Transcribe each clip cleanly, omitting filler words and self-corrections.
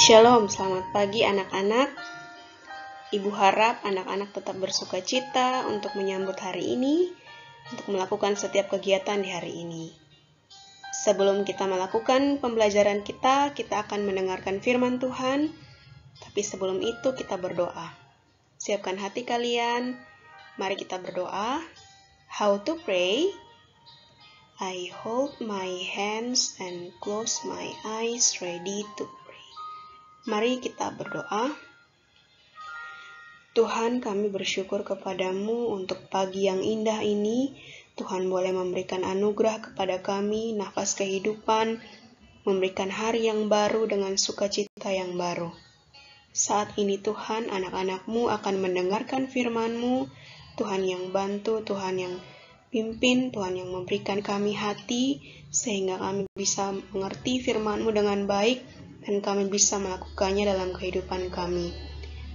Shalom, selamat pagi anak-anak. Ibu harap anak-anak tetap bersuka cita untuk menyambut hari ini, untuk melakukan setiap kegiatan di hari ini. Sebelum kita melakukan pembelajaran kita akan mendengarkan firman Tuhan, tapi sebelum itu kita berdoa. Siapkan hati kalian, mari kita berdoa. How to pray? I hold my hands and close my eyes ready to pray. Mari kita berdoa. Tuhan, kami bersyukur kepadamu untuk pagi yang indah ini. Tuhan boleh memberikan anugerah kepada kami, nafas kehidupan, memberikan hari yang baru dengan sukacita yang baru. Saat ini Tuhan, anak-anak-Mu akan mendengarkan firman-Mu. Tuhan yang bantu, Tuhan yang pimpin, Tuhan yang memberikan kami hati, sehingga kami bisa mengerti firman-Mu dengan baik, dan kami bisa melakukannya dalam kehidupan kami.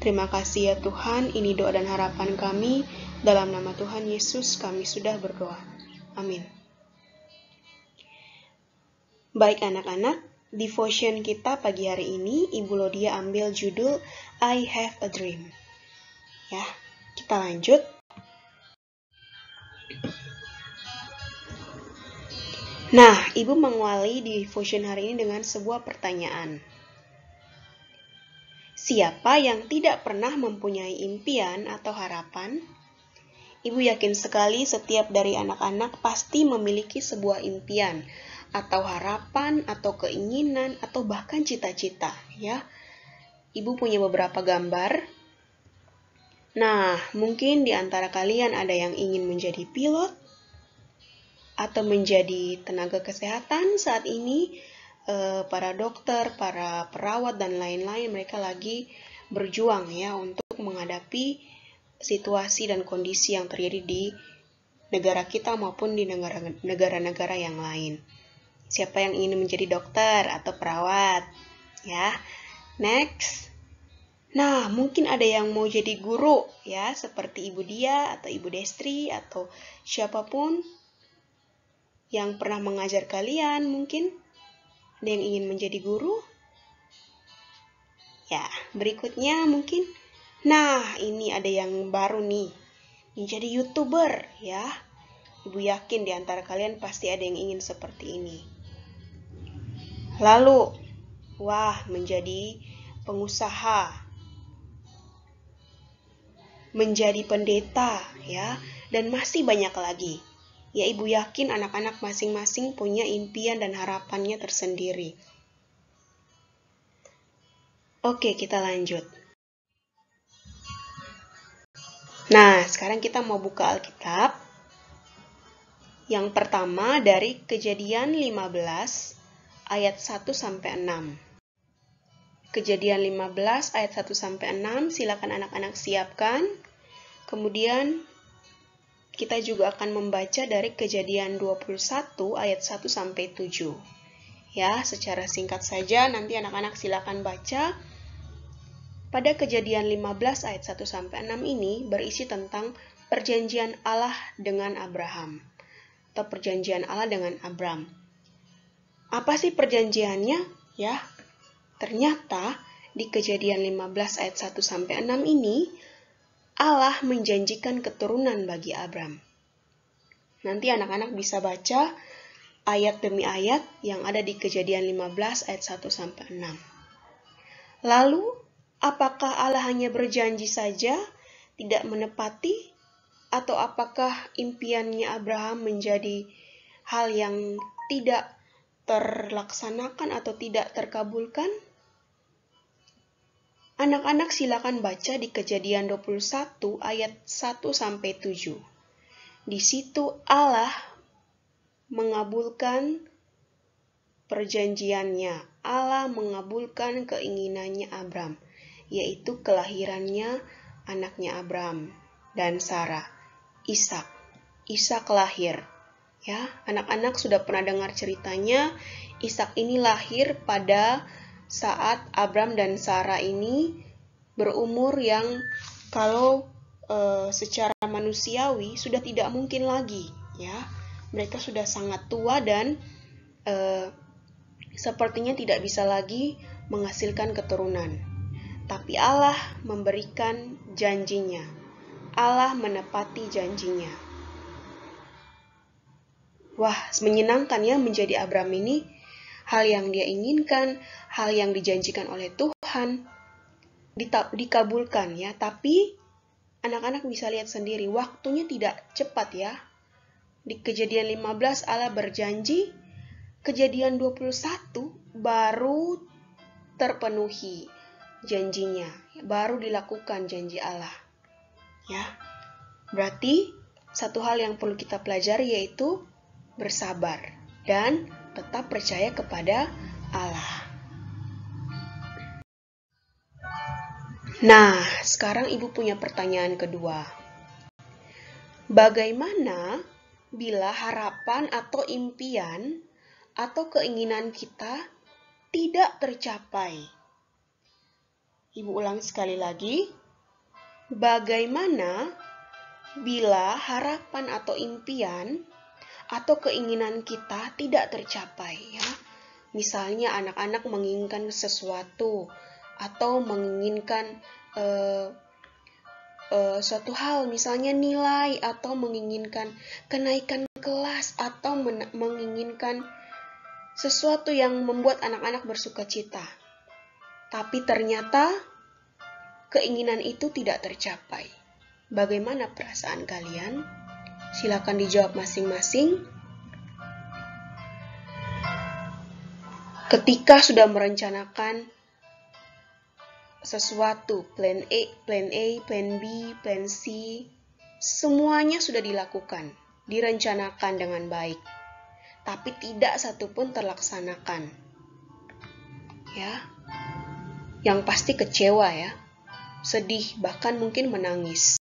Terima kasih ya Tuhan, ini doa dan harapan kami. Dalam nama Tuhan Yesus kami sudah berdoa. Amin. Baik anak-anak, devotion kita pagi hari ini, Ibu Lodia ambil judul I Have a Dream. Ya, kita lanjut. Nah, Ibu mengawali devotion hari ini dengan sebuah pertanyaan. Siapa yang tidak pernah mempunyai impian atau harapan? Ibu yakin sekali setiap dari anak-anak pasti memiliki sebuah impian atau harapan atau keinginan atau bahkan cita-cita, ya. Ibu punya beberapa gambar. Nah, mungkin di antara kalian ada yang ingin menjadi pilot atau menjadi tenaga kesehatan saat ini. Para dokter, para perawat, dan lain-lain, mereka lagi berjuang ya untuk menghadapi situasi dan kondisi yang terjadi di negara kita maupun di negara-negara yang lain. Siapa yang ingin menjadi dokter atau perawat? Ya, next. Nah, mungkin ada yang mau jadi guru ya, seperti Ibu Dia atau Ibu Destri atau siapapun yang pernah mengajar kalian mungkin. Ada yang ingin menjadi guru? Ya, berikutnya mungkin. Nah, ini ada yang baru nih. Menjadi YouTuber, ya. Ibu yakin di antara kalian pasti ada yang ingin seperti ini. Lalu, menjadi pengusaha. Menjadi pendeta, ya. Dan masih banyak lagi. Ya, Ibu yakin anak-anak masing-masing punya impian dan harapannya tersendiri. Oke, kita lanjut. Nah, sekarang kita mau buka Alkitab. Yang pertama dari Kejadian 15 ayat 1-6. Kejadian 15 ayat 1-6, silakan anak-anak siapkan. Kemudian kita juga akan membaca dari Kejadian 21 ayat 1-7. Ya, secara singkat saja nanti anak-anak silakan baca. Pada Kejadian 15 ayat 1-6 ini berisi tentang perjanjian Allah dengan Abraham atau perjanjian Allah dengan Abram. Apa sih perjanjiannya? Ya, ternyata di Kejadian 15 ayat 1-6 ini Allah menjanjikan keturunan bagi Abram. Nanti anak-anak bisa baca ayat demi ayat yang ada di Kejadian 15 ayat 1-6. Lalu, apakah Allah hanya berjanji saja, tidak menepati? Atau apakah impiannya Abraham menjadi hal yang tidak terlaksanakan atau tidak terkabulkan? Anak-anak silakan baca di Kejadian 21 ayat 1-7. Di situ Allah mengabulkan perjanjiannya. Allah mengabulkan keinginannya Abram, yaitu kelahirannya anaknya Abram dan Sarah, Ishak. Ishak lahir. Ya, anak-anak sudah pernah dengar ceritanya. Ishak ini lahir pada saat Abram dan Sarah ini berumur yang kalau secara manusiawi sudah tidak mungkin lagi, ya. Mereka sudah sangat tua dan sepertinya tidak bisa lagi menghasilkan keturunan. Tapi Allah memberikan janjinya. Allah menepati janjinya. Wah, menyenangkan ya menjadi Abraham ini. Hal yang dia inginkan, hal yang dijanjikan oleh Tuhan, dikabulkan ya. Tapi anak-anak bisa lihat sendiri, waktunya tidak cepat ya. Di Kejadian 15 Allah berjanji, Kejadian 21 baru terpenuhi janjinya, baru dilakukan janji Allah. Ya. Berarti satu hal yang perlu kita pelajari yaitu bersabar dan tetap percaya kepada Allah. Nah, sekarang Ibu punya pertanyaan kedua. Bagaimana bila harapan atau impian atau keinginan kita tidak tercapai? Ibu ulangi sekali lagi. Bagaimana bila harapan atau impian atau keinginan kita tidak tercapai ya? Misalnya anak-anak menginginkan sesuatu atau menginginkan suatu hal, misalnya nilai, atau menginginkan kenaikan kelas, atau menginginkan sesuatu yang membuat anak-anak bersukacita. Tapi ternyata keinginan itu tidak tercapai. Bagaimana perasaan kalian? Silakan dijawab masing-masing. Ketika sudah merencanakan sesuatu, plan A, plan B, plan C, semuanya sudah dilakukan, direncanakan dengan baik, tapi tidak satupun terlaksanakan. Ya, yang pasti kecewa ya, sedih, bahkan mungkin menangis.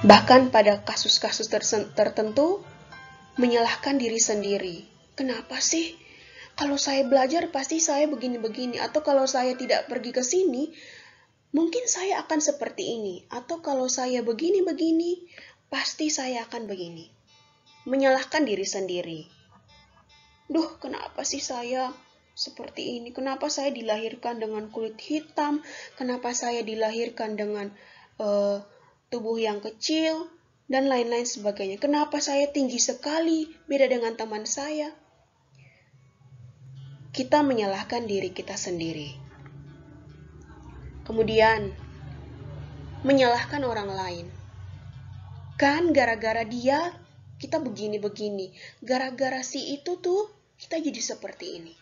Bahkan pada kasus-kasus tertentu, menyalahkan diri sendiri. Kenapa sih? Kalau saya belajar pasti saya begini-begini. Atau kalau saya tidak pergi ke sini, mungkin saya akan seperti ini. Atau kalau saya begini-begini, pasti saya akan begini. Menyalahkan diri sendiri. Duh, kenapa sih saya seperti ini? Kenapa saya dilahirkan dengan kulit hitam? Kenapa saya dilahirkan dengan tubuh yang kecil? Dan lain-lain sebagainya. Kenapa saya tinggi sekali, beda dengan teman saya? Kita menyalahkan diri kita sendiri. Kemudian, menyalahkan orang lain. Kan gara-gara dia, kita begini-begini. Gara-gara si itu tuh, kita jadi seperti ini.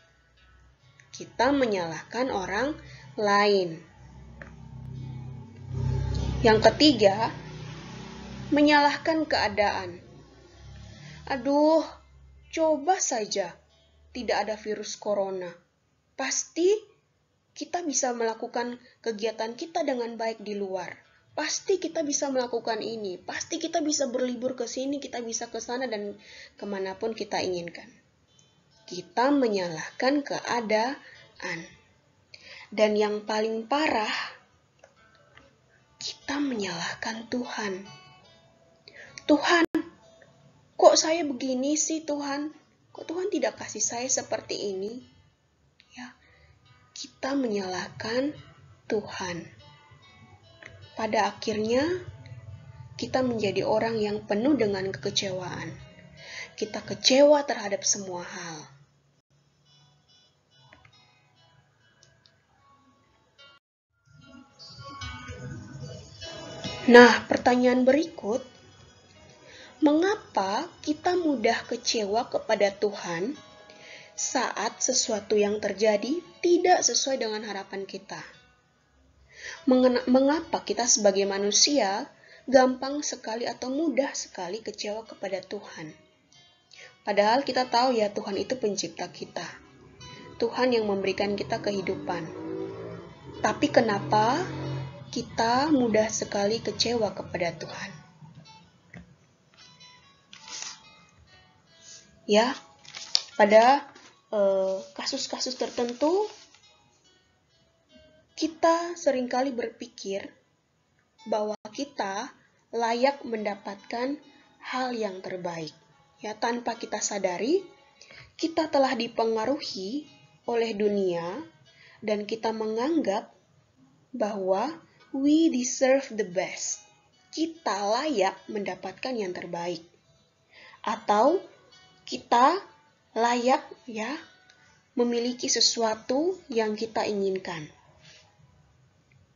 Kita menyalahkan orang lain. Yang ketiga, menyalahkan keadaan. Aduh, coba saja tidak ada virus corona. Pasti kita bisa melakukan kegiatan kita dengan baik di luar. Pasti kita bisa melakukan ini. Pasti kita bisa berlibur ke sini, kita bisa ke sana dan kemanapun kita inginkan. Kita menyalahkan keadaan. Dan yang paling parah, kita menyalahkan Tuhan. Tuhan, kok saya begini sih Tuhan? Kok Tuhan tidak kasih saya seperti ini? Ya, kita menyalahkan Tuhan. Pada akhirnya, kita menjadi orang yang penuh dengan kekecewaan. Kita kecewa terhadap semua hal. Nah, pertanyaan berikut, mengapa kita mudah kecewa kepada Tuhan saat sesuatu yang terjadi tidak sesuai dengan harapan kita? Mengapa kita sebagai manusia gampang sekali atau mudah sekali kecewa kepada Tuhan? Padahal kita tahu ya Tuhan itu pencipta kita. Tuhan yang memberikan kita kehidupan. Tapi kenapa kita mudah sekali kecewa kepada Tuhan? Ya, pada kasus-kasus tertentu kita seringkali berpikir bahwa kita layak mendapatkan hal yang terbaik. ya tanpa kita sadari, kita telah dipengaruhi oleh dunia dan kita menganggap bahwa we deserve the best. Kita layak mendapatkan yang terbaik. Atau kita layak ya memiliki sesuatu yang kita inginkan.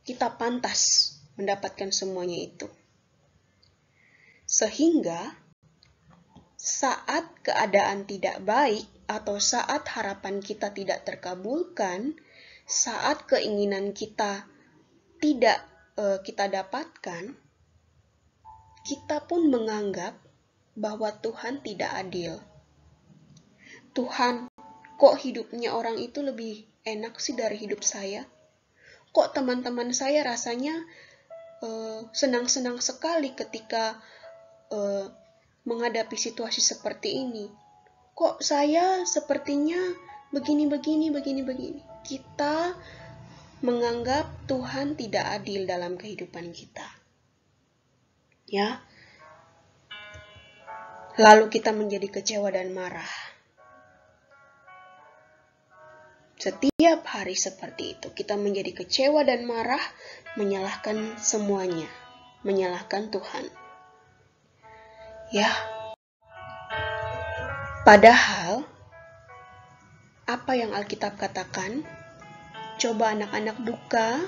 Kita pantas mendapatkan semuanya itu. Sehingga saat keadaan tidak baik atau saat harapan kita tidak terkabulkan, saat keinginan kita tidak kita dapatkan, kita pun menganggap bahwa Tuhan tidak adil. Tuhan, kok hidupnya orang itu lebih enak sih dari hidup saya? Kok teman-teman saya rasanya senang-senang sekali ketika menghadapi situasi seperti ini? Kok saya sepertinya begini. Kita menganggap Tuhan tidak adil dalam kehidupan kita. Ya. Lalu kita menjadi kecewa dan marah. Setiap hari seperti itu, kita menjadi kecewa dan marah, menyalahkan semuanya, menyalahkan Tuhan. Ya. Padahal apa yang Alkitab katakan? Coba anak-anak buka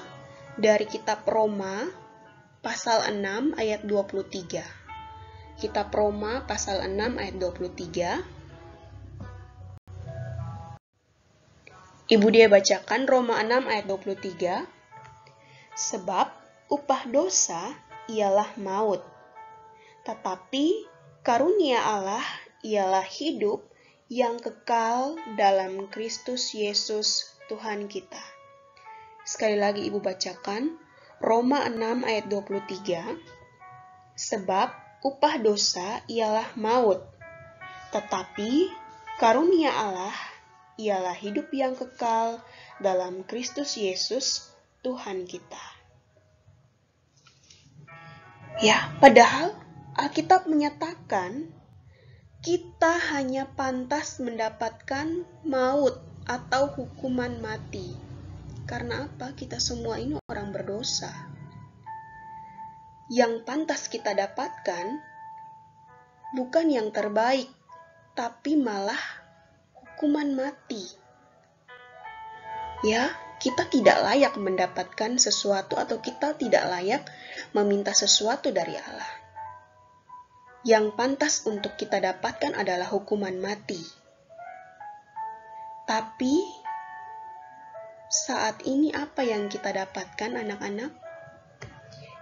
dari kitab Roma pasal 6 ayat 23. Kitab Roma pasal 6 ayat 23. Ibu dia bacakan Roma 6 ayat 23. Sebab upah dosa ialah maut, tetapi karunia Allah ialah hidup yang kekal dalam Kristus Yesus Tuhan kita. Sekali lagi ibu bacakan Roma 6 ayat 23. Sebab upah dosa ialah maut, tetapi karunia Allah ialah hidup yang kekal dalam Kristus Yesus Tuhan kita. Ya, padahal Alkitab menyatakan kita hanya pantas mendapatkan maut atau hukuman mati. Karena apa? Kita semua ini orang berdosa. Yang pantas kita dapatkan bukan yang terbaik, tapi malah hukuman mati. Ya, kita tidak layak mendapatkan sesuatu atau kita tidak layak meminta sesuatu dari Allah. Yang pantas untuk kita dapatkan adalah hukuman mati. Tapi saat ini apa yang kita dapatkan anak-anak?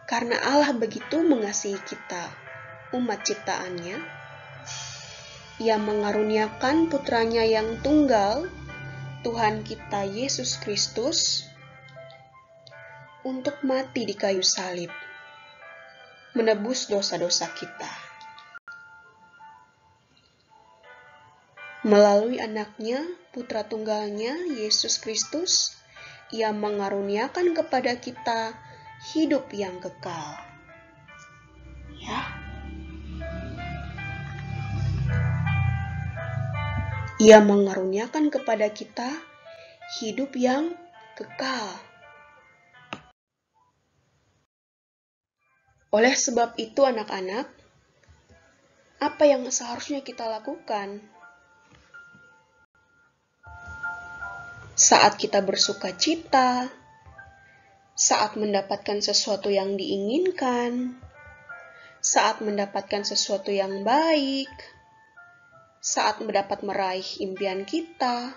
Karena Allah begitu mengasihi kita, umat ciptaannya, Ia mengaruniakan putranya yang tunggal, Tuhan kita Yesus Kristus, untuk mati di kayu salib, menebus dosa-dosa kita. Melalui anaknya, putra tunggalnya, Yesus Kristus, Ia mengaruniakan kepada kita hidup yang kekal. Ya. Ia mengaruniakan kepada kita hidup yang kekal. Oleh sebab itu anak-anak, apa yang seharusnya kita lakukan? Saat kita bersuka cita, saat mendapatkan sesuatu yang diinginkan, saat mendapatkan sesuatu yang baik, saat mendapat meraih impian kita,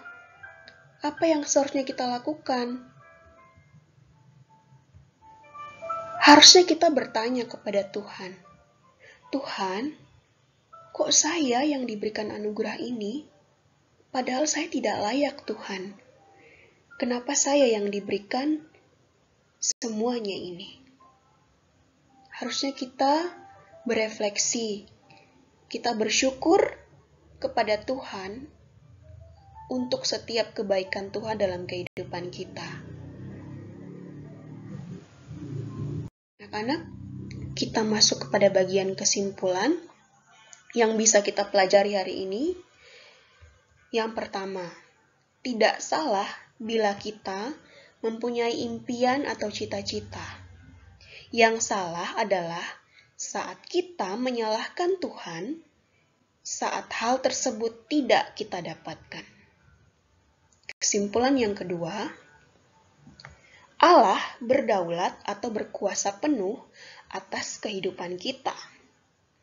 apa yang seharusnya kita lakukan? Harusnya kita bertanya kepada Tuhan, Tuhan, kok saya yang diberikan anugerah ini? Padahal saya tidak layak, Tuhan. Kenapa saya yang diberikan semuanya ini? Harusnya kita berefleksi, kita bersyukur kepada Tuhan untuk setiap kebaikan Tuhan dalam kehidupan kita. Anak-anak, kita masuk kepada bagian kesimpulan. yang bisa kita pelajari hari ini. Yang pertama, tidak salah bila kita mempunyai impian atau cita-cita. Yang salah adalah saat kita menyalahkan Tuhan saat hal tersebut tidak kita dapatkan. Kesimpulan yang kedua, Allah berdaulat atau berkuasa penuh atas kehidupan kita.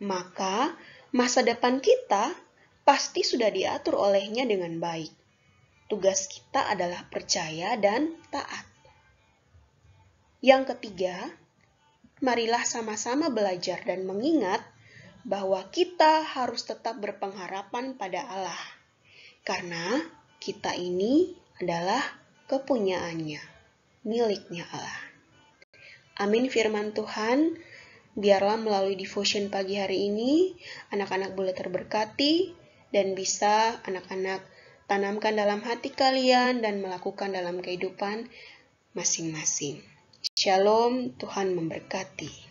Maka masa depan kita pasti sudah diatur olehnya dengan baik. Tugas kita adalah percaya dan taat. Yang ketiga, marilah sama-sama belajar dan mengingat bahwa kita harus tetap berpengharapan pada Allah. Karena kita ini adalah kepunyaannya, miliknya Allah. Amin firman Tuhan. Biarlah melalui devotion pagi hari ini, anak-anak boleh terberkati dan bisa anak-anak tanamkan dalam hati kalian dan melakukan dalam kehidupan masing-masing. Shalom, Tuhan memberkati.